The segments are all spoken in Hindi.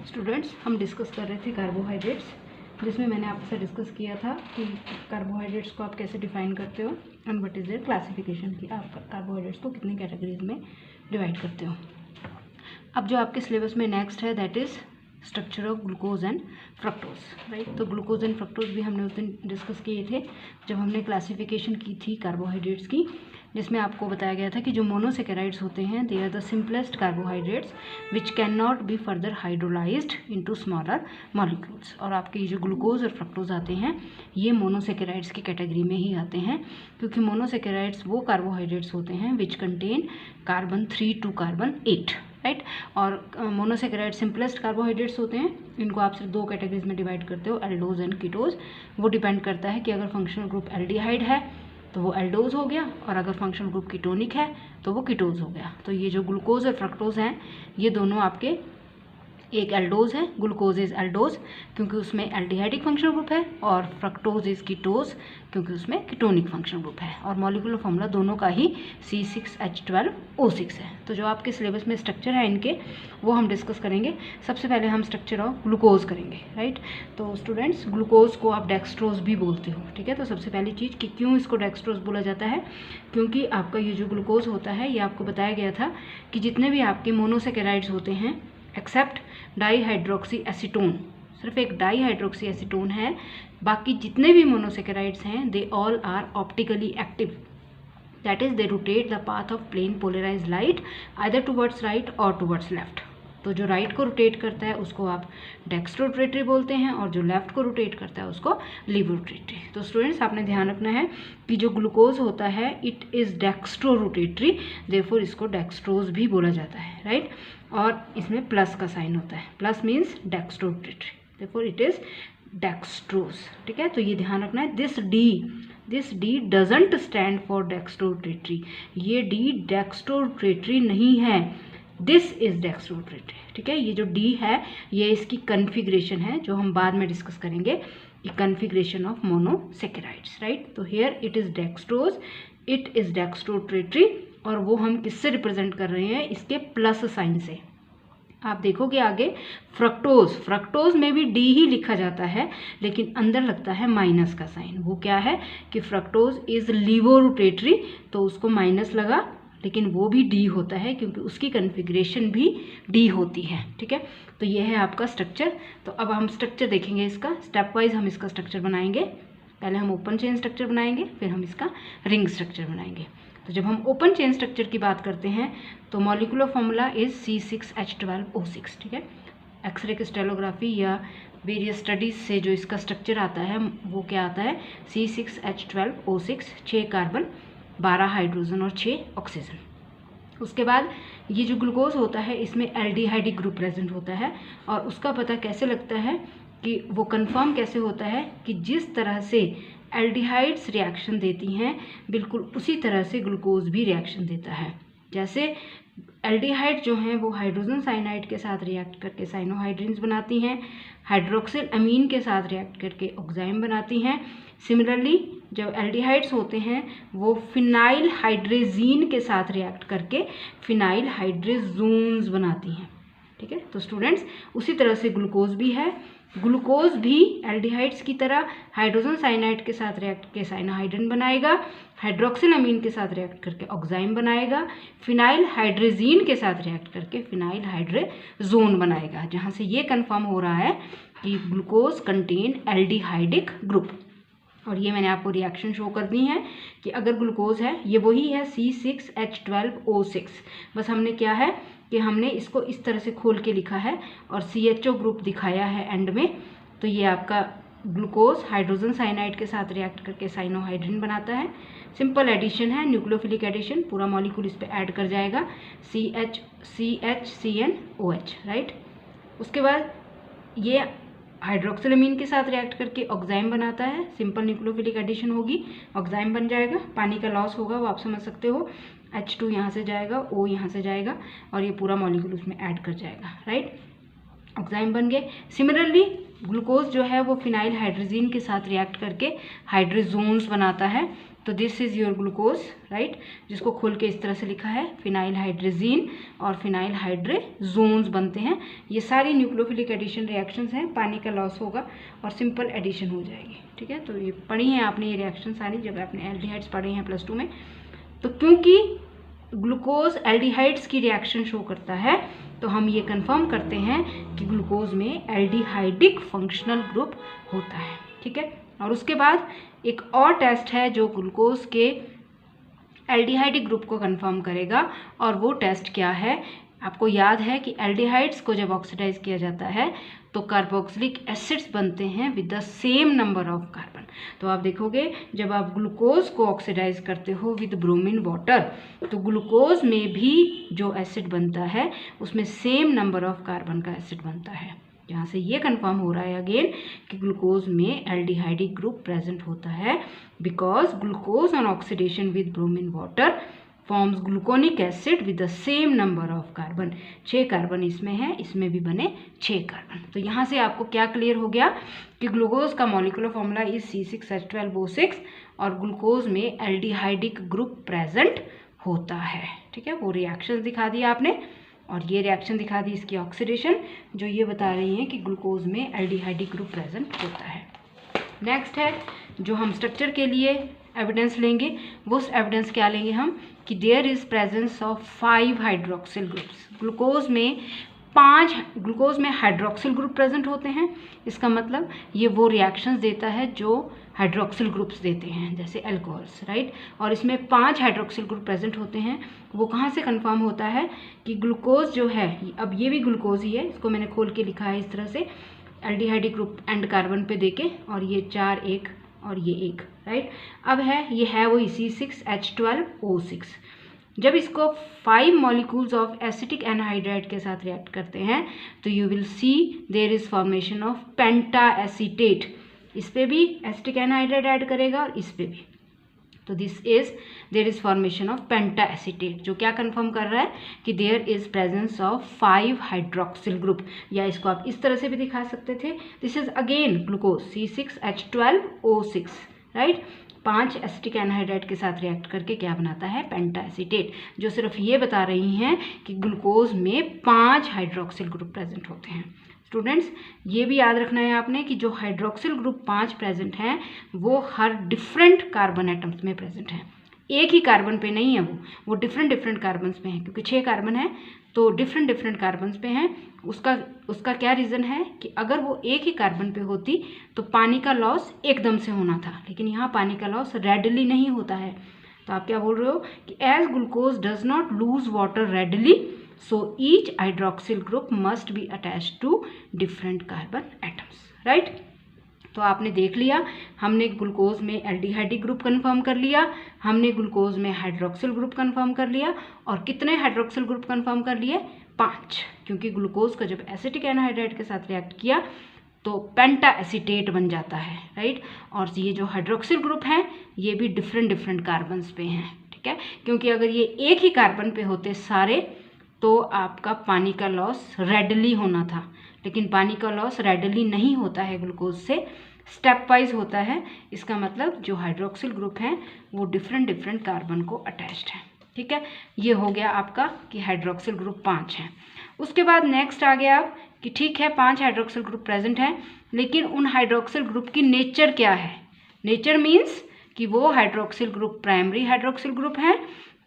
स्टूडेंट्स, हम डिस्कस कर रहे थे कार्बोहाइड्रेट्स, जिसमें मैंने आपसे डिस्कस किया था कि कार्बोहाइड्रेट्स को आप कैसे डिफाइन करते हो and what is there classification, की आप कार्बोहाइड्रेट्स को कितनी कैटेगरीज में डिवाइड करते हो। अब जो आपके सिलेबस में नेक्स्ट है that is structure of glucose and fructose, right. तो ग्लूकोज एंड फ्रक्टोज भी हमने उस दिन डिस्कस किए थे जब हमने क्लासिफिकेशन की थी कार्बोहाइड्रेट्स की, जिसमें आपको बताया गया था कि जो मोनोसेकेराइड्स होते हैं they are the simplest carbohydrates which can not be further hydrolysed into smaller molecules. और आपके ये जो ग्लूकोज और फ्रक्टोज आते हैं ये मोनोसेकेराइड्स की कैटेगरी में ही आते हैं, क्योंकि मोनोसेकेराइड्स वो कार्बोहाइड्रेट्स होते हैं which contain carbon 3 to carbon 8, right. और मोनोसेकेराइड सिंपलेस्ट कार्बोहाइड्रेट्स होते हैं, इनको आप सिर्फ दो कैटेगरीज में डिवाइड करते हो, एल्डोज एंड कीटोज। वो डिपेंड करता है कि अगर फंक्शनल ग्रुप एल्डिहाइड है तो वो एल्डोज हो गया, और अगर फंक्शनल ग्रुप कीटोनिक है तो वो कीटोज हो गया। तो ये जो ग्लूकोज और फ्रक्टोज हैं ये दोनों आपके, एक एल्डोज है, ग्लूकोज इज एल्डोज क्योंकि उसमें एल्डिहाइडिक फंक्शनल ग्रुप है, और फ्रक्टोज इज कीटोज क्योंकि उसमें कीटोनिक फंक्शनल ग्रुप है। और मॉलिक्यूलर फॉर्मूला दोनों का ही C6H12O6 है। तो जो आपके सिलेबस में स्ट्रक्चर है इनके वो हम डिस्कस करेंगे। सबसे पहले हम स्ट्रक्चर ऑफ ग्लूकोज करेंगे, राइट। तो स्टूडेंट्स, ग्लूकोज को आप डेक्सट्रोज भी बोलते हो, ठीक है। तो सबसे पहली चीज़ कि क्यों इसको डेक्सट्रोज बोला जाता है, क्योंकि आपका ये जो ग्लूकोज होता है ये आपको बताया गया था कि जितने भी आपके मोनोसेकेराइड्स होते हैं एक्सेप्ट डाईहाइड्रोक्सी एसीटोन, सिर्फ एक डाईहाइड्रोक्सी एसीटोन है, बाकी जितने भी मोनोसेकेराइड्स हैं they all are optically active, that is they rotate the path of plane polarised light either towards right और टुवर्ड्स लेफ्ट। तो जो राइट को रोटेट करता है उसको आप डेक्स्ट्रोरोटेटरी बोलते हैं, और जो लेफ्ट को रोटेट करता है उसको लीवोरोटेटरी। तो स्टूडेंट्स, आपने ध्यान रखना है कि जो ग्लूकोज होता है इट इज़ डेक्स्ट्रोरोटेटरी, देयरफॉर इसको डेक्सट्रोज भी बोला जाता है, राइट। और इसमें प्लस का साइन होता है, plus means dextrorotatory, therefore it is dextrose, ठीक है। तो ये ध्यान रखना है, this D doesn't stand for dextrorotatory, ये डी डेक्स्ट्रोरोटेटरी नहीं है, दिस इज डेक्स्ट्रोरोटेटरी, ठीक है। ये जो डी है ये इसकी कन्फिग्रेशन है जो हम बाद में डिस्कस करेंगे, ये कन्फिग्रेशन ऑफ मोनोसेकेराइड्स, राइट। तो here it is dextrose, it is dextrorotatory, और वो हम किससे रिप्रेजेंट कर रहे हैं, इसके प्लस साइन से। आप देखोगे आगे फ्रक्टोज में भी डी ही लिखा जाता है लेकिन अंदर लगता है माइनस का साइन। वो क्या है कि फ्रक्टोज इज लीवोरोटेटरी, तो उसको माइनस लगा, लेकिन वो भी डी होता है क्योंकि उसकी कन्फिग्रेशन भी डी होती है, ठीक है। तो ये है आपका स्ट्रक्चर। तो अब हम स्ट्रक्चर देखेंगे इसका, स्टेप वाइज हम इसका स्ट्रक्चर बनाएंगे। पहले हम ओपन चेन स्ट्रक्चर बनाएंगे, फिर हम इसका रिंग स्ट्रक्चर बनाएंगे। तो जब हम ओपन चेन स्ट्रक्चर की बात करते हैं तो मॉलिक्यूलर फॉर्मूला इज C6H12O6, ठीक है। एक्सरे क्रिस्टलोग्राफी या वेरियस स्टडीज से जो इसका स्ट्रक्चर आता है वो क्या आता है, C6H12O6, 6 कार्बन 12 हाइड्रोजन और 6 ऑक्सीजन। उसके बाद ये जो ग्लूकोज होता है इसमें एल्डिहाइडिक ग्रुप प्रेजेंट होता है, और उसका पता कैसे लगता है कि वो कंफर्म कैसे होता है कि जिस तरह से एल्डिहाइड्स रिएक्शन देती हैं बिल्कुल उसी तरह से ग्लूकोज भी रिएक्शन देता है। जैसे एल्डिहाइड जो हैं वो हाइड्रोजन साइनाइड के साथ रिएक्ट करके साइनोहाइड्रिन्स बनाती हैं, हाइड्रोक्सिल अमीन के साथ रिएक्ट करके ऑक्साइम बनाती हैं। सिमिलरली जब एल्डिहाइड्स होते हैं वो फिनाइल हाइड्रेजीन के साथ रिएक्ट करके फिनाइल हाइड्रेजोन्स बनाती हैं, ठीक है। तो स्टूडेंट्स, उसी तरह से ग्लूकोज भी है, ग्लूकोज भी एल्डिहाइड्स की तरह हाइड्रोजन साइनाइड के साथ रिएक्ट करके साइनोहाइड्रिन बनाएगा, हाइड्रोक्सिल अमीन के साथ रिएक्ट करके ऑक्साइम बनाएगा, फिनाइल हाइड्रेजीन के साथ रिएक्ट करके फिनाइल हाइड्रेजोन बनाएगा, जहाँ से ये कंफर्म हो रहा है कि ग्लूकोज कंटेन एल्डिहाइडिक ग्रुप। और ये मैंने आपको रिएक्शन शो कर दी है कि अगर ग्लूकोज है ये वही है C6H12O6, बस हमने क्या है कि हमने इसको इस तरह से खोल के लिखा है और CHO ग्रुप दिखाया है एंड में। तो ये आपका ग्लूकोज हाइड्रोजन साइनाइड के साथ रिएक्ट करके साइनोहाइड्रिन बनाता है, सिंपल एडिशन है, न्यूक्लियोफिलिक एडिशन, पूरा मॉलिक्यूल इस पर ऐड कर जाएगा CHCNOH, राइट। उसके बाद ये हाइड्रोक्सिल अमीन के साथ रिएक्ट करके ऑक्साइम बनाता है, सिंपल न्यूक्लियोफिलिक एडिशन होगी, ऑक्साइम बन जाएगा, पानी का लॉस होगा वो आप समझ सकते हो, H2 यहाँ से जाएगा, O यहाँ से जाएगा, और ये पूरा मॉलिक्यूल उसमें ऐड कर जाएगा, राइट। ऑक्साइम बन गए। सिमिलरली ग्लूकोज जो है वो फिनाइल हाइड्रोजीन के साथ रिएक्ट करके हाइड्रोजोन्स बनाता है, तो this is your glucose, right, जिसको खोल के इस तरह से लिखा है फिनाइल हाइड्रेजीन और फिनाइल हाइड्रेजोन्स बनते हैं। ये सारी न्यूक्लियोफिलिक एडिशन रिएक्शंस हैं, पानी का लॉस होगा और सिंपल एडिशन हो जाएगी, ठीक है। तो ये पढ़ी हैं आपने ये रिएक्शन सारी जब आपने एल्डिहाइड्स पढ़े हैं +2 में। तो क्योंकि ग्लूकोज एल्डिहाइड्स की रिएक्शन शो करता है तो हम ये कंफर्म करते हैं कि ग्लूकोज में एल्डिहाइडिक फंक्शनल ग्रुप होता है, ठीक है। और उसके बाद एक और टेस्ट है जो ग्लूकोज के एल्डिहाइडिक ग्रुप को कंफर्म करेगा, और वो टेस्ट क्या है? आपको याद है कि एल्डिहाइड्स को जब ऑक्सीडाइज किया जाता है तो कार्बोक्सिलिक एसिड्स बनते हैं with the same number of carbon. तो आप देखोगे जब आप ग्लूकोज को ऑक्सीडाइज करते हो विद ब्रोमीन वाटर तो ग्लूकोज में भी जो एसिड बनता है उसमें सेम नंबर ऑफ कार्बन का एसिड बनता है। यहाँ से ये कंफर्म हो रहा है अगेन कि ग्लूकोज में एल्डिहाइडिक ग्रुप प्रेजेंट होता है because glucose on oxidation with bromine water forms gluconic acid with the same number of carbon. 6 carbon इसमें है, इसमें भी बने 6 कार्बन। तो यहाँ से आपको क्या क्लियर हो गया कि ग्लूकोज का मॉलिक्यूलर फॉर्मूला इज C6H12O6 और ग्लूकोज में एल्डिहाइडिक ग्रुप प्रेजेंट होता है, ठीक है। वो रिएक्शन दिखा दिया आपने और ये रिएक्शन दिखा दी इसकी ऑक्सीडेशन जो ये बता रही है कि ग्लूकोज में एल्डिहाइडिक ग्रुप प्रेजेंट होता है। नेक्स्ट है जो हम स्ट्रक्चर के लिए एविडेंस लेंगे, वो एविडेंस क्या लेंगे हम कि there is presence of 5 hydroxyl groups. Glucose में हाइड्रोक्सिल ग्रुप प्रेजेंट होते हैं। इसका मतलब ये वो रिएक्शंस देता है जो हाइड्रोक्सिल ग्रुप्स देते हैं जैसे अल्कोहल्स, राइट। और इसमें 5 हाइड्रोक्सिल ग्रुप प्रेजेंट होते हैं। वो कहाँ से कंफर्म होता है कि ग्लूकोज जो है, अब ये भी ग्लूकोज ही है, इसको मैंने खोल के लिखा है इस तरह से एल्डिहाइडिक ग्रुप एंड कार्बन पे देके, और ये 4 1 और ये 1, राइट। अब ये है वही C6H12O6। जब इसको 5 मॉलिक्यूल्स ऑफ एसिटिक एनहाइड्राइड के साथ रिएक्ट करते हैं तो you will see there is formation of penta acetate. इस पे भी एसिटिक एनहाइड्राइड ऐड करेगा और इस पे भी, तो there is formation of penta acetate जो क्या कंफर्म कर रहा है कि there is presence of 5 hydroxyl group. या इसको आप इस तरह से भी दिखा सकते थे, this is again glucose C6H12O6, right. 5 acetic anhydride के साथ रिएक्ट करके क्या बनाता है? पेंटा एसीटेट, जो सिर्फ ये बता रही हैं कि ग्लूकोज में 5 हाइड्रोक्सिल ग्रुप प्रेजेंट होते हैं। स्टूडेंट्स ये भी याद रखना है आपने कि जो हाइड्रोक्सिल ग्रुप 5 प्रेजेंट हैं वो हर डिफरेंट कार्बन एटम्स में प्रेजेंट हैं, एक ही कार्बन पे नहीं है, वो डिफरेंट कार्बन्स पे हैं, क्योंकि 6 कार्बन है तो डिफरेंट कार्बन्स पे हैं। उसका क्या रीज़न है कि अगर वो एक ही कार्बन पे होती तो पानी का लॉस एकदम से होना था, लेकिन यहाँ पानी का लॉस रेडली नहीं होता है। तो आप क्या बोल रहे हो कि as glucose does not lose water readily so each hydroxyl group must be attached to different carbon atoms, right? तो आपने देख लिया, हमने ग्लूकोज में एल्डिहाइडिक ग्रुप कंफर्म कर लिया, हमने ग्लूकोज में हाइड्रोक्सिल ग्रुप कंफर्म कर लिया, और कितने हाइड्रोक्सिल ग्रुप कंफर्म कर लिए? 5, क्योंकि ग्लूकोज का जब एसिटिक एनहाइड्राइड के साथ रिएक्ट किया तो पेंटा एसीटेट बन जाता है, राइट। और ये जो हाइड्रोक्सिल ग्रुप हैं ये भी डिफरेंट कार्बन्स पे हैं, ठीक है, क्योंकि अगर ये एक ही कार्बन पे होते सारे तो आपका पानी का लॉस रेडली होना था, लेकिन पानी का लॉस रेडली नहीं होता है ग्लूकोज से, स्टेप वाइज होता है। इसका मतलब जो हाइड्रोक्सिल ग्रुप हैं वो डिफरेंट कार्बन को अटैच्ड है, ठीक है। ये हो गया आपका कि हाइड्रोक्सिल ग्रुप 5 है। उसके बाद नेक्स्ट आ गया आप कि ठीक है 5 हाइड्रोक्सिल ग्रुप प्रेजेंट हैं, लेकिन उन हाइड्रोक्सिल ग्रुप की नेचर क्या है? नेचर मीन्स कि वो hydroxyl group primary hydroxyl group हैं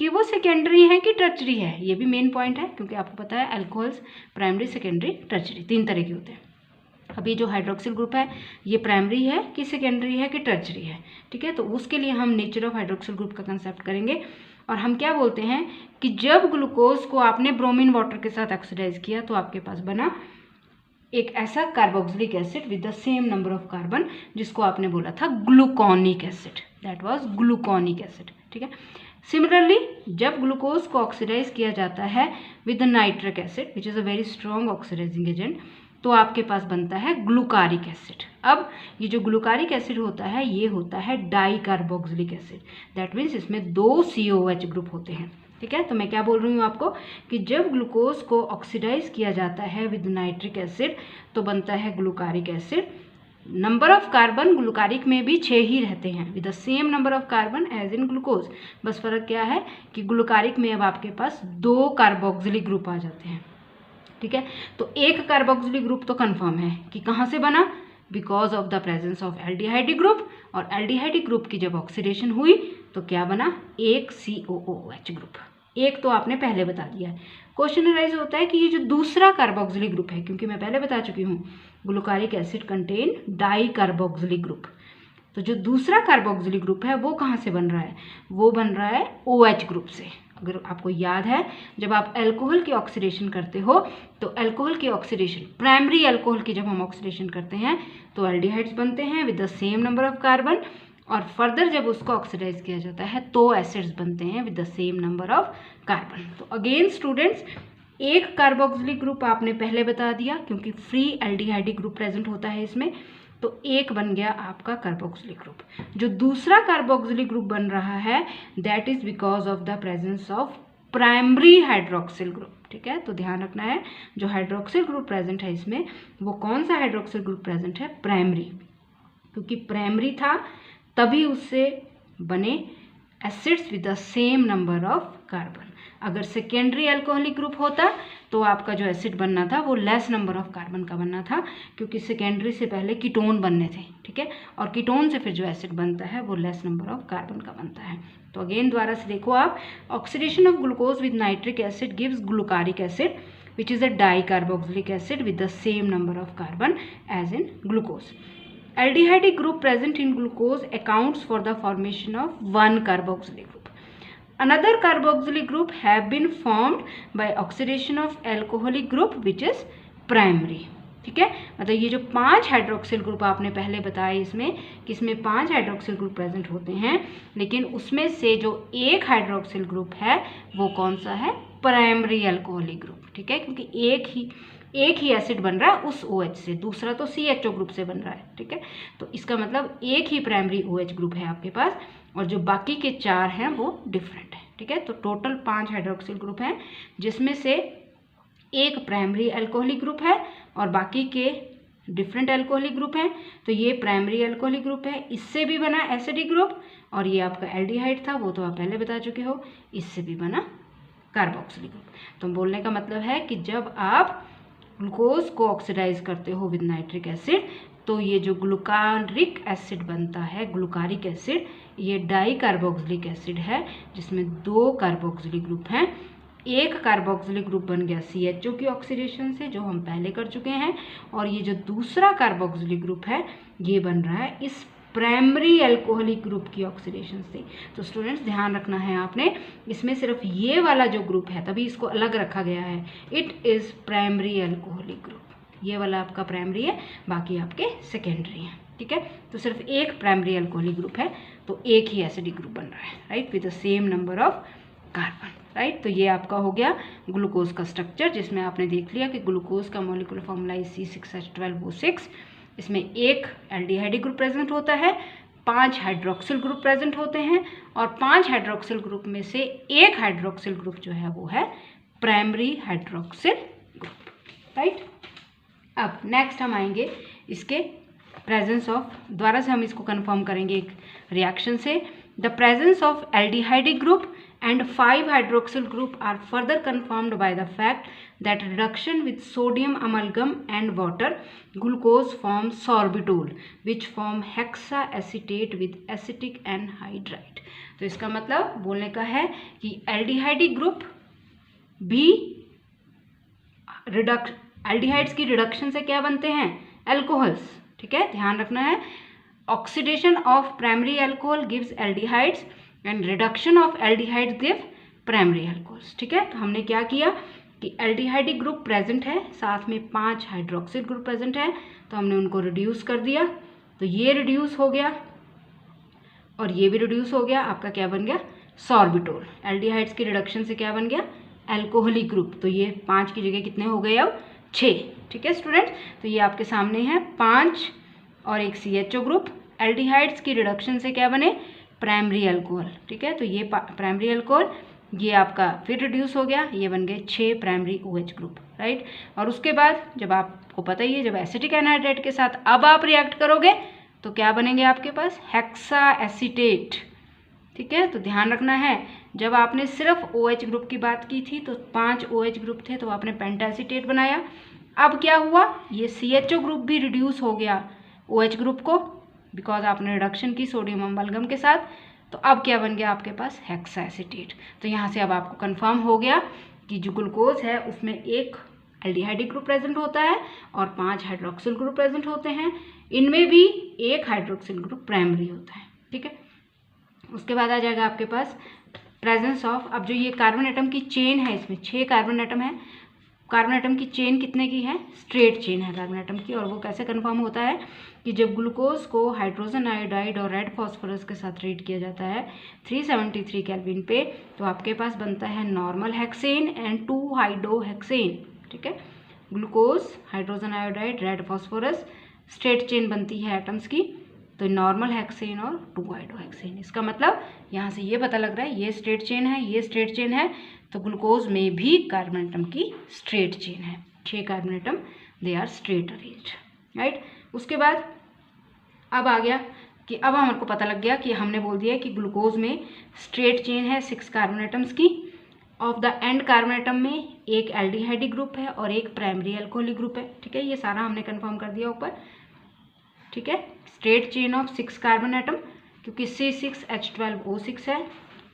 कि वो सेकेंडरी है कि टर्चरी है, ये भी मेन पॉइंट है, क्योंकि आपको पता है अल्कोहल्स प्राइमरी सेकेंडरी टर्चरी 3 तरह के होते हैं। अब ये जो हाइड्रोक्सिल ग्रुप है ये प्राइमरी है कि सेकेंडरी है कि टर्चरी है, ठीक है। तो उसके लिए हम नेचर ऑफ हाइड्रोक्सिल ग्रुप का कंसेप्ट करेंगे, और हम क्या बोलते हैं कि जब ग्लूकोज को आपने ब्रोमीन वाटर के साथ ऑक्सीडाइज किया तो आपके पास बना एक ऐसा carboxylic acid with the same number of carbon जिसको आपने बोला था gluconic acid, that was gluconic acid, ठीक है। सिमिलरली जब ग्लूकोज को ऑक्सीडाइज किया जाता है with nitric acid which is a very strong oxidising agent, तो आपके पास बनता है ग्लूकारिक एसिड। अब ये जो ग्लूकारिक एसिड होता है ये होता है die carboxylic acid, that means इसमें 2 COH ग्रुप होते हैं, ठीक है। तो मैं क्या बोल रही हूँ आपको कि जब ग्लूकोज को ऑक्सीडाइज किया जाता है विद नाइट्रिक एसिड तो बनता है glucaric acid, number of carbon glucaric में भी 6 ही रहते हैं with the same number of carbon as in glucose. बस फर्क क्या है कि ग्लूकारिक में अब आपके पास 2 कार्बोक्सिलिक ग्रुप आ जाते हैं। ठीक है, तो एक कार्बोक्सिलिक ग्रुप तो कंफर्म है कि कहाँ से बना, because of the presence of aldehyde group, और एल्डिहाइड ग्रुप की जब ऑक्सीडेशन हुई तो क्या बना, एक COOH ग्रुप। एक तो आपने पहले बता दिया है। क्वेश्चन अराइज होता है कि ये जो दूसरा कार्बोक्सिलिक ग्रुप है, क्योंकि मैं पहले बता चुकी हूँ glucaric acid contain di carboxylic group, तो जो दूसरा कार्बोक्सिलिक ग्रुप है वो कहाँ से बन रहा है, वो बन रहा है OH ग्रुप से। अगर आपको याद है जब आप अल्कोहल की ऑक्सीडेशन करते हो तो अल्कोहल की ऑक्सीडेशन, प्राइमरी अल्कोहल की जब हम ऑक्सीडेशन करते हैं तो एल्डिहाइड्स बनते हैं with the same number of carbon, और फर्दर जब उसको ऑक्सीडाइज किया जाता है तो एसिड्स बनते हैं with the same number of carbon. तो अगेन स्टूडेंट्स, एक कार्बोक्सिलिक ग्रुप आपने पहले बता दिया क्योंकि फ्री एल्डिहाइड ग्रुप प्रेजेंट होता है इसमें, तो एक बन गया आपका कार्बोक्सिलिक ग्रुप। जो दूसरा कार्बोक्सिलिक ग्रुप बन रहा है that is because of the presence of primary hydroxyl group. ठीक है, तो ध्यान रखना है जो हाइड्रोक्सिल ग्रुप प्रेजेंट है इसमें, वो कौन सा हाइड्रोक्सिल ग्रुप प्रेजेंट है, प्राइमरी, क्योंकि प्राइमरी था तभी उससे बने acids with the same number of carbon. अगर सेकेंडरी अल्कोहलिक ग्रुप होता तो आपका जो एसिड बनना था वो लेस नंबर ऑफ कार्बन का बनना था, क्योंकि सेकेंडरी से पहले कीटोन बनने थे। ठीक है, और कीटोन से फिर जो एसिड बनता है वो लेस नंबर ऑफ कार्बन का बनता है। तो अगेन दोबारा से देखो आप, oxidation of glucose with nitric acid gives glucaric acid which is a di carboxylic acid with the same number of carbon as in glucose. Aldehyde group present in glucose accounts for the formation of one carboxylic group. Another carboxylic group have been formed by oxidation of alcoholic group which is primary. ठीक है, मतलब ये जो 5 हाइड्रोक्सिल ग्रुप आपने पहले बताया इसमें कि इसमें 5 हाइड्रोक्सिल ग्रुप प्रेजेंट होते हैं, लेकिन उसमें से जो एक हाइड्रोक्सिल ग्रुप है वो कौन सा है, प्राइमरी अल्कोहलिक ग्रुप। ठीक है, क्योंकि एक ही एसिड बन रहा है उस OH से, दूसरा तो CHO ग्रुप से बन रहा है। ठीक है, तो इसका मतलब एक ही प्राइमरी OH ग्रुप है आपके पास, और जो बाकी के 4 हैं वो डिफरेंट है। ठीक है, तो टोटल 5 हाइड्रोक्सिल ग्रुप हैं जिसमें से एक प्राइमरी अल्कोहलिक ग्रुप है और बाकी के डिफरेंट अल्कोहलिक ग्रुप हैं। तो ये प्राइमरी अल्कोहलिक ग्रुप है, इससे भी बना एसिडिक ग्रुप, और ये आपका एल्डिहाइड था वो तो आप पहले बता चुके हो, इससे भी बना कार्बोक्सिलिक ग्रुप। तो बोलने का मतलब है कि जब आप ग्लूकोज को ऑक्सीडाइज करते हो विद नाइट्रिक एसिड तो ये जो ग्लूकारिक एसिड बनता है, ग्लूकारिक एसिड, ये डाई कार्बोक्सिलिक एसिड है जिसमें 2 कार्बोक्सिलिक ग्रुप हैं। एक कार्बोक्सिलिक ग्रुप बन गया CHO की ऑक्सीडेशन से जो हम पहले कर चुके हैं, और ये जो दूसरा कार्बोक्सिलिक ग्रुप है ये बन रहा है इस प्राइमरी अल्कोहलिक ग्रुप की ऑक्सीडेशन से। तो स्टूडेंट्स ध्यान रखना है आपने, इसमें सिर्फ ये वाला जो ग्रुप है तभी इसको अलग रखा गया है, it is primary alcoholic group. ये वाला आपका प्राइमरी है, बाकी आपके सेकेंडरी हैं। ठीक है, तो सिर्फ एक प्राइमरी अल्कोहलिक ग्रुप है तो एक ही एसिडिक ग्रुप बन रहा है, right, with the same number of carbon. Right, तो ये आपका हो गया ग्लूकोज का स्ट्रक्चर, जिसमें आपने देख लिया कि ग्लूकोज का मॉलिक्यूलर फॉर्मूला इज C6H12O6। इसमें एक एल्डिहाइड ग्रुप प्रेजेंट होता है, 5 हाइड्रोक्सिल ग्रुप प्रेजेंट होते हैं, और 5 हाइड्रोक्सिल ग्रुप में से एक हाइड्रोक्सिल ग्रुप जो है वो है प्राइमरी हाइड्रोक्सिल ग्रुप। राइट, अब नेक्स्ट हम आएंगे इसके प्रेजेंस ऑफ, दोबारा से हम इसको कंफर्म करेंगे एक रिएक्शन से। The presence of aldehyde group and 5 hydroxyl group are further confirmed by the fact that reduction with sodium amalgam and water glucose forms sorbitol which form hexaacetate with acetic anhydride। तो इसका मतलब बोलने का है कि एल्डिहाइड ग्रुप भी एल्डिहाइड्स की रिडक्शन से क्या बनते हैं, अल्कोहल्स। ठीक है, ध्यान रखना है, oxidation of primary alcohol gives aldehydes and reduction of aldehydes give primary alcohols. ठीक है, तो हमने क्या किया कि एल्डिहाइड ग्रुप प्रेजेंट है, साथ में 5 हाइड्रोक्सिल ग्रुप प्रेजेंट है, तो हमने उनको रिड्यूस कर दिया, तो ये रिड्यूस हो गया और ये भी रिड्यूस हो गया, आपका क्या बन गया, सॉर्बिटोल। एल्डिहाइड्स की रिडक्शन से क्या बन गया, अल्कोहलिक ग्रुप। तो ये 5 की जगह कितने हो गए, अब 6। ठीक है स्टूडेंट्स, तो ये आपके सामने है 5 और एक CHO ग्रुप। एल्डिहाइड्स की रिडक्शन से क्या बने, प्राइमरी अल्कोहल। ठीक है, तो ये प्राइमरी अल्कोहल ये आपका फिर रिड्यूस हो गया, ये बन गए 6 प्राइमरी OH ग्रुप। राइट, और उसके बाद जब आप आपको पता ही है, जब एसिटिक एनहाइड्राइड के साथ अब आप रिएक्ट करोगे तो क्या बनेंगे आपके पास, हेक्सा एसीटेट। ठीक है, तो ध्यान रखना है, जब आपने सिर्फ OH ग्रुप की बात की थी तो 5 OH ग्रुप थे तो आपने पेंटा एसीटेट बनाया। अब क्या हुआ, ये CHO ग्रुप भी रिड्यूस हो गया OH ग्रुप को, बिकॉज आपने रिडक्शन की सोडियम अम्बलगम के साथ, तो अब क्या बन गया आपके पास, हेक्सा एसीटेट। तो यहाँ से अब आपको कंफर्म हो गया कि जो ग्लूकोज है उसमें एक एल्डिहाइडिक ग्रुप प्रेजेंट होता है और 5 हाइड्रोक्सिल ग्रुप प्रेजेंट होते हैं, इनमें भी एक हाइड्रोक्सिल ग्रुप प्राइमरी होता है। ठीक है, उसके बाद आ जाएगा आपके पास प्रेजेंस ऑफ, अब जो ये कार्बन एटम की चेन है, इसमें 6 कार्बन एटम है। कार्बन एटम की चेन कितने की है, स्ट्रेट चेन है कार्बन एटम की, और वो कैसे कंफर्म होता है कि जब ग्लूकोज को हाइड्रोजन आयोडाइड और रेड फास्फोरस के साथ ट्रीट किया जाता है 373 केल्विन पे, तो आपके पास बनता है नॉर्मल हेक्सेन एंड 2 हाइड्रोहेक्सेन। ठीक है, glucose, hydrogen iodide, red phosphorus, straight chain बनती है एटम्स की, तो नॉर्मल हेक्सेन और 2 हाइड्रोहेक्सेन। इसका मतलब यहाँ से ये पता लग रहा है ये स्ट्रेट चेन है, ये स्ट्रेट चेन है, तो ग्लूकोज में भी कार्बन एटम की स्ट्रेट चेन है, 6 carbon atom, they are straight arranged. Right, उसके बाद अब आ गया कि अब हमको पता लग गया कि हमने बोल दिया कि ग्लूकोज में स्ट्रेट चेन है 6 कार्बन एटम्स की, of the end carbon atom में एक एल्डिहाइडिक ग्रुप है और एक प्राइमरी अल्कोहलिक ग्रुप है। ठीक है, ये सारा हमने कंफर्म कर दिया ऊपर। ठीक है, straight chain of 6 carbon atom, क्योंकि C6H12O6 है।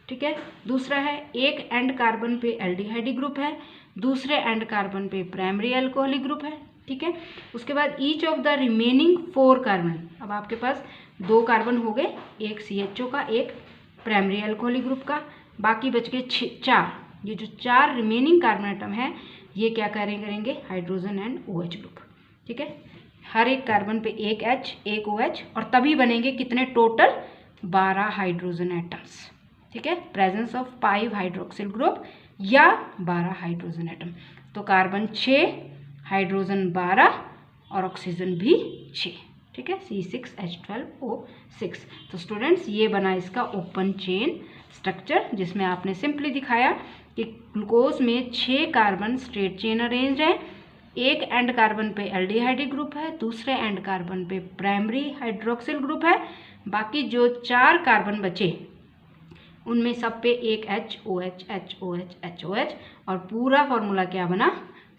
ठीक है, दूसरा है एक एंड कार्बन पे एल्डिहाइडिक ग्रुप है, दूसरे एंड कार्बन पे प्राइमरी अल्कोहलिक ग्रुप है। ठीक है, उसके बाद each of the remaining 4 carbon, अब आपके पास 2 कार्बन हो गए, एक CHO का, एक प्राइमरी अल्कोहलिक ग्रुप का, बाकी बच गए 4। ये जो 4 रिमेनिंग कार्बन एटम है ये क्या करेंगे, हाइड्रोजन एंड OH ग्रुप। ठीक है, हर एक कार्बन पे एक H, एक OH, और तभी बनेंगे कितने, टोटल 12 हाइड्रोजन एटम्स। ठीक है, प्रेजेंस ऑफ 5 हाइड्रोक्सिल ग्रुप या 12 हाइड्रोजन एटम, तो कार्बन 6, हाइड्रोजन 12 और ऑक्सीजन भी 6। ठीक है, C6H12O6। तो स्टूडेंट्स ये बना इसका ओपन चेन स्ट्रक्चर, जिसमें आपने सिंपली दिखाया कि ग्लूकोज में 6 कार्बन स्ट्रेट चेन अरेंज है, एक एंड कार्बन पे एल्डिहाइडिक ग्रुप है, दूसरे एंड कार्बन पे प्राइमरी हाइड्रोक्सिल ग्रुप है, बाकी जो 4 कार्बन बचे उनमें सब पे एक HOH, HOH, HOH, और पूरा फॉर्मूला क्या बना,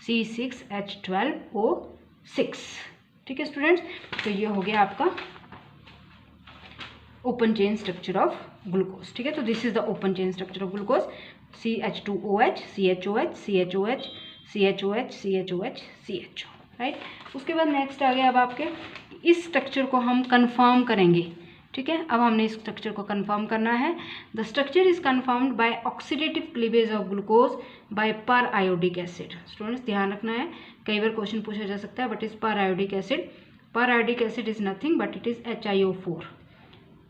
C6H12O6। ठीक है स्टूडेंट्स, तो ये हो गया आपका open chain structure of glucose. ठीक है, तो this is the open chain structure of glucose, CH2OH, CHOH, CHOH, CHOH, CHOH, CHO। Right, उसके बाद नेक्स्ट आ गया अब आपके, इस स्ट्रक्चर को हम कंफर्म करेंगे। ठीक है, अब हमने इस स्ट्रक्चर को कंफर्म करना है। The structure is confirmed by oxidative cleavage of glucose by periodic acid. Students ध्यान रखना है, कई बार क्वेश्चन पूछा जा सकता है, बट इज पर आयोडिक एसिड। पर iodic acid is nothing but it is HiO4।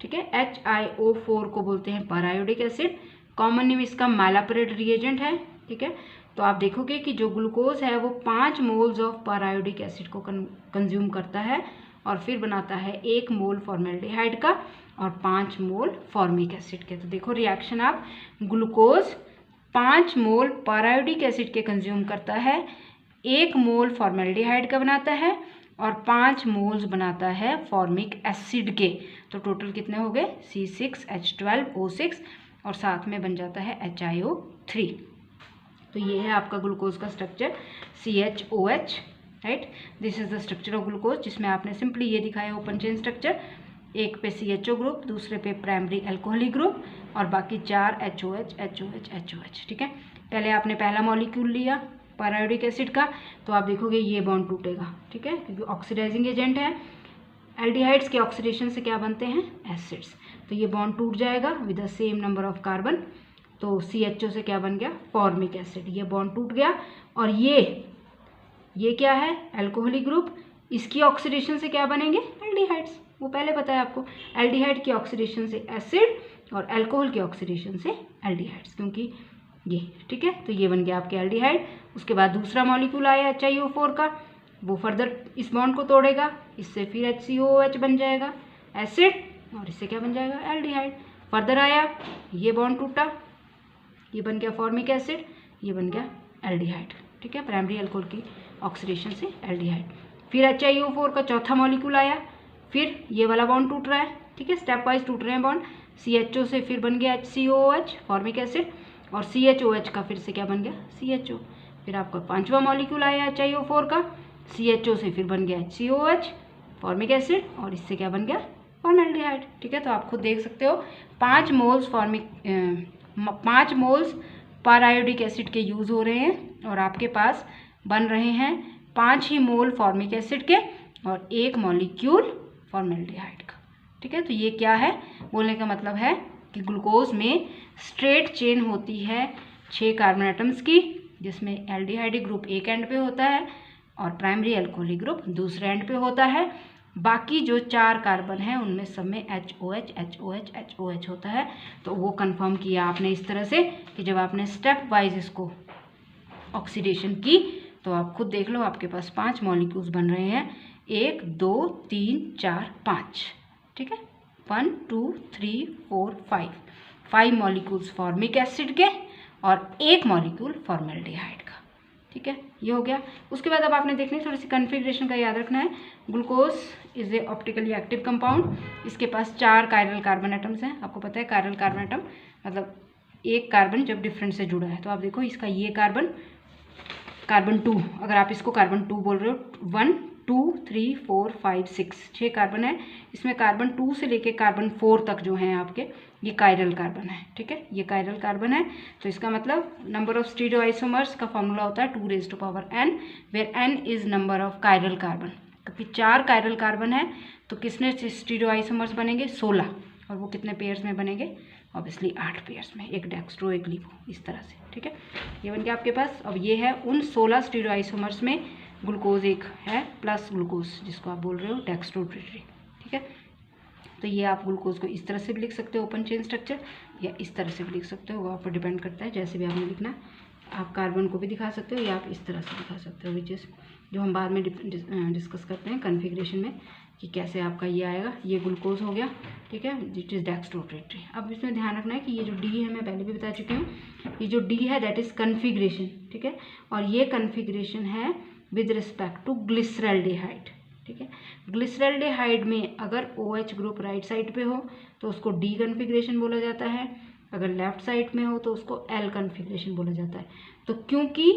ठीक है, HiO4 को बोलते हैं पर आयोडिक एसिड, कॉमन नेम इसका मैलापरेट रिएजेंट है। ठीक है, तो आप देखोगे कि जो ग्लूकोज है वो 5 मोल्स ऑफ पर आयोडिक एसिड को कंज्यूम करता है और फिर बनाता है 1 मोल फॉर्मेल्डिहाइड का और 5 मोल फॉर्मिक एसिड के। तो देखो रिएक्शन, आप ग्लूकोज 5 मोल पर आयोडिक एसिड के कंज्यूम करता है, 1 मोल फॉर्मेल्डिहाइड का बनाता है और 5 मोल्स बनाता है फॉर्मिक एसिड के। तो टोटल कितने हो गए, C6H12O6, और साथ में बन जाता है HiO3। तो ये है आपका ग्लूकोज का structure, CHOH। Right, this is the structure of glucose, जिसमें आपने सिंपली ये दिखाया ओपन चेन स्ट्रक्चर, एक पे CHO ग्रुप, दूसरे पे प्राइमरी अल्कोहलिक ग्रुप और बाकी 4 HOH, HOH, HOH। ठीक है, पहले आपने पहला मॉलिक्यूल लिया पर आयोडिक एसिड का, तो आप देखोगे ये बॉन्ड टूटेगा। ठीक है, क्योंकि ऑक्सीडाइजिंग एजेंट है, एल्डिहाइड्स के ऑक्सीडेशन से क्या बनते हैं, एसिड्स, तो ये बॉन्ड टूट जाएगा with the same number of carbon. तो CHO से क्या बन गया, फॉर्मिक एसिड, ये बॉन्ड टूट गया। और ये क्या है, अल्कोहलिक ग्रुप, इसकी ऑक्सीडेशन से क्या बनेंगे, एल्डिहाइड्स, वो पहले पता है आपको, एल्डिहाइड की ऑक्सीडेशन से एसिड और अल्कोहल की ऑक्सीडेशन से एल्डिहाइड्स, क्योंकि ये। ठीक है, तो ये बन गया आपके एल्डिहाइड। उसके बाद दूसरा मॉलिक्यूल आया HiO4 का, वो फर्दर इस बॉन्ड को तोड़ेगा, इससे फिर HCOOH बन जाएगा एसिड, और इससे क्या बन जाएगा, एल्डिहाइड। फर्दर आया, ये बॉन्ड टूटा, ये बन गया फॉर्मिक एसिड, ये बन गया एल्डिहाइड। ठीक है, प्राइमरी अल्कोहल की ऑक्सीडेशन से एल्डिहाइड। फिर HiO4 का चौथा मॉलिक्यूल आया, फिर ये वाला बॉन्ड टूट रहा है, ठीक है, स्टेप वाइज टूट रहे हैं बॉन्ड। CHO से फिर बन गया HCOOH फॉर्मिक एसिड, और CHOH का फिर से क्या बन गया CHO। फिर आपका पांचवा मॉलिक्यूल आया HiO4 का, CHO से फिर बन गया HCOOH फॉर्मिक एसिड, और इससे क्या बन गया फॉर्मेल्डिहाइड, ठीक है। तो आप खुद देख सकते हो 5 मोल्स पर आयोडिक एसिड के यूज़ हो रहे हैं, और आपके पास बन रहे हैं 5 ही मोल फॉर्मिक एसिड के और 1 मॉलिक्यूल फॉर्मेल्डिहाइड का, ठीक है। तो ये क्या है, बोलने का मतलब है कि ग्लूकोज में स्ट्रेट चेन होती है 6 कार्बन एटम्स की, जिसमें एल्डिहाइड ग्रुप एक एंड पे होता है और प्राइमरी अल्कोहलिक ग्रुप दूसरे एंड पे होता है। बाकी जो 4 कार्बन है उनमें सब में HOH होता है। तो वो कंफर्म किया आपने इस तरह से कि जब आपने स्टेप वाइज इसको ऑक्सीडेशन की तो आप खुद देख लो, आपके पास 5 मॉलिक्यूल्स बन रहे हैं, 1 2 3 4 5, ठीक है, 1 2 3 4 5 मॉलिक्यूल्स फॉर्मिक एसिड के और 1 मॉलिक्यूल फॉर्मेल्डिहाइड का, ठीक है, ये हो गया। उसके बाद अब आपने देखना है, थोड़ी सी कन्फिग्रेशन का याद रखना है। Glucose is a optically active compound, इसके पास 4 कायरल कार्बन एटम्स हैं। आपको पता है कायरल कार्बन एटम मतलब एक कार्बन जब डिफरेंट से जुड़ा है। तो आप देखो इसका ये कार्बन 2, अगर आप इसको कार्बन 2 बोल रहे हो, 1 2 3 4 5 6 कार्बन है। इसमें कार्बन 2 से लेके कार्बन 4 तक जो हैं आपके, ये कायरल कार्बन है, ठीक है, ये कायरल कार्बन है। तो इसका मतलब नंबर ऑफ स्टीरियोआइसोमर्स का फॉर्मूला होता है 2⁻n, where n is number of chiral carbon. क्योंकि 4 कायरल कार्बन है तो किसने स्टीरियोआइसोमर्स बनेंगे 16, और वो कितने पेयर्स में बनेंगे, ऑब्वियसली 8 पेयर्स में, एक डेक्स्ट्रो एक लिपो, इस तरह से, ठीक है। ये बन गया आपके पास। अब ये है उन 16 स्टीरियोआइसोमर्स में ग्लूकोज एक है प्लस ग्लूकोज, जिसको आप बोल रहे हो डेक्स्ट्रोट्रिटरी, ठीक है। तो ये आप ग्लूकोज को इस तरह से भी लिख सकते हो ओपन चेन स्ट्रक्चर, या इस तरह से भी लिख सकते हो, वो आप पर डिपेंड करता है, जैसे भी आपने लिखना है। आप कार्बन को भी दिखा सकते हो या आप इस तरह से दिखा सकते हो, विच इज़ जो हम बाद में डिस्कस करते हैं कन्फिग्रेशन में कि कैसे आपका ये आएगा। ये ग्लूकोज हो गया, ठीक है, विच इज़ डेक्स्ट्रोट्रिटरी। अब इसमें ध्यान रखना है कि ये जो डी है, मैं पहले भी बता चुकी हूँ, ये जो डी है दैट इज़ कन्फिग्रेशन, ठीक है, और ये कन्फिग्रेशन है विद रिस्पेक्ट टू ग्लिसरॉल्डिहाइड, ठीक है। ग्लिसरॉल्डिहाइड में अगर OH ग्रुप राइट साइड पे हो तो उसको डी कन्फिग्रेशन बोला जाता है, अगर लेफ्ट साइड में हो तो उसको L कन्फिग्रेशन बोला जाता है। तो क्योंकि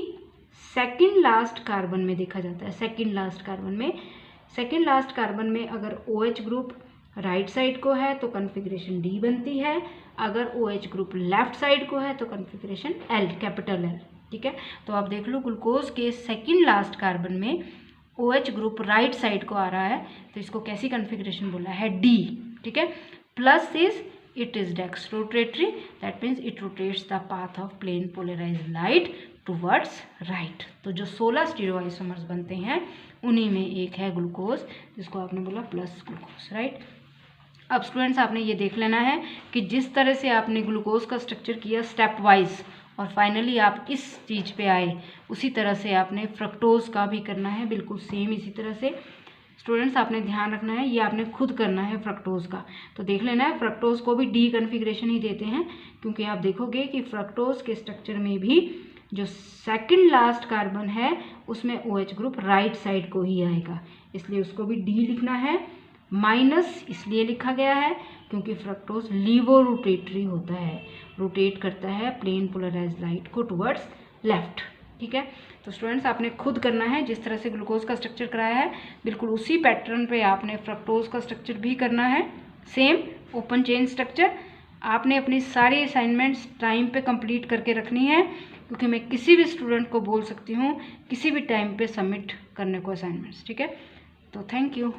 सेकंड लास्ट कार्बन में देखा जाता है, सेकंड लास्ट कार्बन में अगर OH ग्रुप राइट साइड को है तो कन्फिग्रेशन डी बनती है, अगर OH ग्रुप लेफ्ट साइड को है तो कन्फिग्रेशन L, कैपिटल L, ठीक है। तो आप देख लो ग्लूकोज के सेकंड लास्ट कार्बन में OH ग्रुप राइट साइड को आ रहा है, तो इसको कैसी कन्फिग्रेशन बोला है D, ठीक है। Plus is it is dextrorotatory, that means it rotates the path of plane polarised light towards right. तो जो 16 स्टीरियोआइसोमर्स बनते हैं उन्हीं में एक है ग्लूकोज, जिसको आपने बोला प्लस ग्लूकोज, राइट। अब स्टूडेंट्स आपने ये देख लेना है कि जिस तरह से आपने ग्लूकोज का स्ट्रक्चर किया स्टेप वाइज और फाइनली आप इस चीज़ पे आए, उसी तरह से आपने फ्रक्टोज का भी करना है, बिल्कुल सेम इसी तरह से। स्टूडेंट्स आपने ध्यान रखना है, ये आपने खुद करना है फ्रक्टोज का। तो देख लेना है फ्रक्टोज को भी डी कन्फिग्रेशन ही देते हैं, क्योंकि आप देखोगे कि फ्रक्टोज के स्ट्रक्चर में भी जो सेकंड लास्ट कार्बन है उसमें OH ग्रुप राइट साइड को ही आएगा, इसलिए उसको भी डी लिखना है। माइनस इसलिए लिखा गया है क्योंकि फ्रक्टोज लीवो रोटेटरी होता है, रोटेट करता है प्लेन पोलराइज्ड लाइट को टुवर्ड्स लेफ्ट, ठीक है। तो स्टूडेंट्स आपने खुद करना है, जिस तरह से ग्लूकोज का स्ट्रक्चर कराया है बिल्कुल उसी पैटर्न पे आपने फ्रक्टोज का स्ट्रक्चर भी करना है, सेम ओपन चेन स्ट्रक्चर। आपने अपनी सारी असाइनमेंट्स टाइम पे कंप्लीट करके रखनी है, क्योंकि मैं किसी भी स्टूडेंट को बोल सकती हूँ किसी भी टाइम पे सबमिट करने को असाइनमेंट्स, ठीक है। तो थैंक यू।